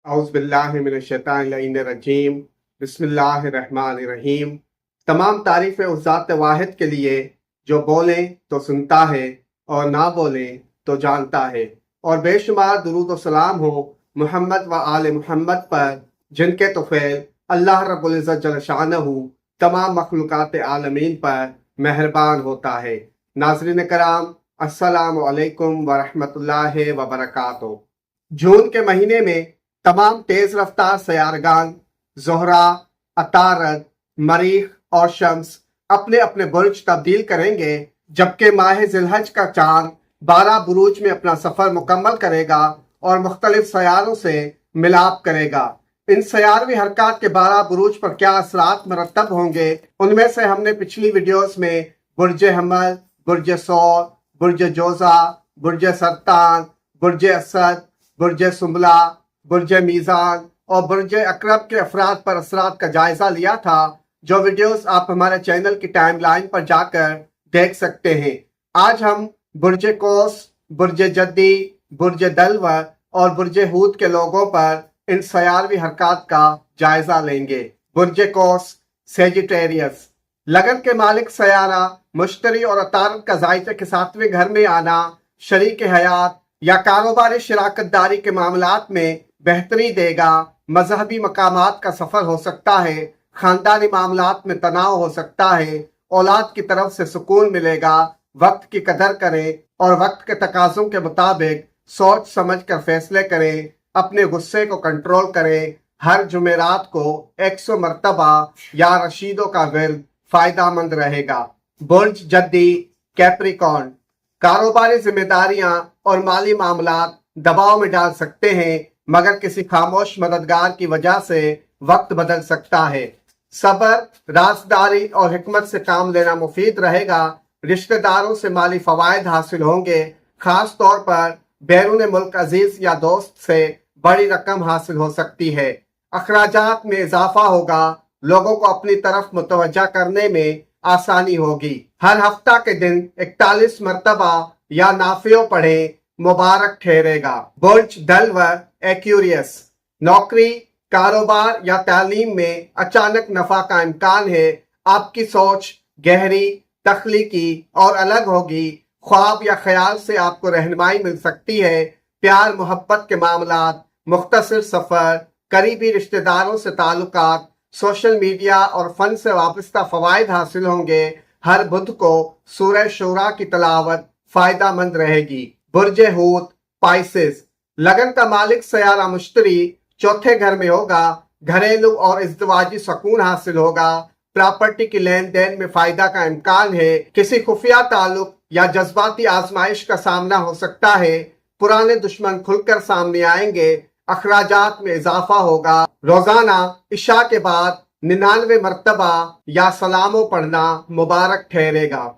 औज़ुबिल्लाहिमिनश्शैतानिर्रजीम बिस्मिल्लाहिर्रहमानिर्रहीम। तमाम तारीफ़ें उस ज़ात वाहिद के लिए जो बोले तो सुनता है और ना बोले तो जानता है, और बेशुमार दुरूद व सलाम हो मुहम्मद व आले मुहम्मद पर, जिनके तुफ़ैल अल्लाह रब्बुल इज़्ज़त जल्ल शानहू तमाम मखलूक़ात आलमीन पर मेहरबान होता है। नाज़रीन कराम, अस्सलामु अलैकुम व रहमतुल्लाहि व बरकातुहू। जून के महीने में तमाम तेज रफ्तार सयारगान ज़ोहरा, अतारद, मरीख और शम्स अपने अपने बुर्ज तब्दील करेंगे, जबकि माह ज़िलहज का चांद 12 बुरूज में अपना सफ़र मुकम्मल करेगा और मुख्तलिफ सयारों से मिलाप करेगा। इन सयारवी हरकत के 12 बुरूज पर क्या असरात मरतब होंगे, उनमें से हमने पिछली वीडियोस में बुर्ज हमल, बुर्ज सौर, बुर्ज जोज़ा, बुर्ज सरतान, बुर्ज असद, बुर्ज सुंबला, बुर्ज मीज़ान और बुर्ज अकरब के अफराद पर असरात का जायजा लिया था, जो वीडियोस आप हमारे चैनल की टाइमलाइन पर जाकर देख सकते हैं। आज हम बुर्ज कौस, बुर्ज जद्दी, बुर्ज दल्व और बुर्ज हूद के लोगों पर इन सयारवी हरकत का जायजा लेंगे। बुर्ज कौस, सेजिटेरियस, लगन के मालिक सयारा मुश्तरी और अतारद का जायजे के 7वें घर में आना शरीक हयात या कारोबारी शराकतदारी के मामलात में बेहतरी देगा। मजहबी मकामात का सफर हो सकता है, खानदानी मामलात में तनाव हो सकता है, औलाद की तरफ से सुकून मिलेगा। वक्त की कदर करें और वक्त के तकाज़ों के मुताबिक सोच समझ कर फैसले करें। अपने गुस्से को कंट्रोल करें। हर जुमेरात को 100 मरतबा या रशीदों का विर्द फायदामंद रहेगा। बुर्ज जद्दी, कैप्रिकॉर्न, कारोबारी जिम्मेदारियां और माली मामलात दबाव में डाल सकते हैं, मगर किसी खामोश मददगार की वजह से वक्त बदल सकता है। सब्र, राजदारी और हिकमत से काम लेना मुफीद रहेगा। रिश्तेदारों से माली फवायद हासिल होंगे, खास तौर पर बैरून मुल्क अजीज या दोस्त से बड़ी रकम हासिल हो सकती है। अखराजात में इजाफा होगा, लोगों को अपनी तरफ मुतवज्जा करने में आसानी होगी। हर हफ्ता के दिन 41 मरतबा या नाफियो पढ़े, मुबारक ठहरेगा। बुर्ज दल्व, एक्यूरियस, नौकरी, कारोबार या तालीम में अचानक नफा का इम्कान है। आपकी सोच गहरी, तख्लीकी और अलग होगी। ख्वाब या ख्याल से आपको रहनुमाई मिल सकती है। प्यार मोहब्बत के मामलात, मुख्तसर सफर, करीबी रिश्तेदारों से ताल्लुकात, सोशल मीडिया और फन से वाबस्ता फवायद हासिल होंगे। हर बुध को सूरह शूरा की तलावत फायदामंद रहेगी। बुर्ज हूत, पाइसेस, लगन का मालिक सयारा मुश्तरी चौथे घर में होगा। घरेलू और इज़्दिवाजी सुकून हासिल होगा। प्रॉपर्टी की लेन देन में फायदा का इम्कान है। किसी खुफिया ताल्लुक या जज्बाती आजमाइश का सामना हो सकता है। पुराने दुश्मन खुलकर सामने आएंगे। अखराजात में इजाफा होगा। रोजाना इशा के बाद 99 मरतबा या सलामो पढ़ना मुबारक ठहरेगा।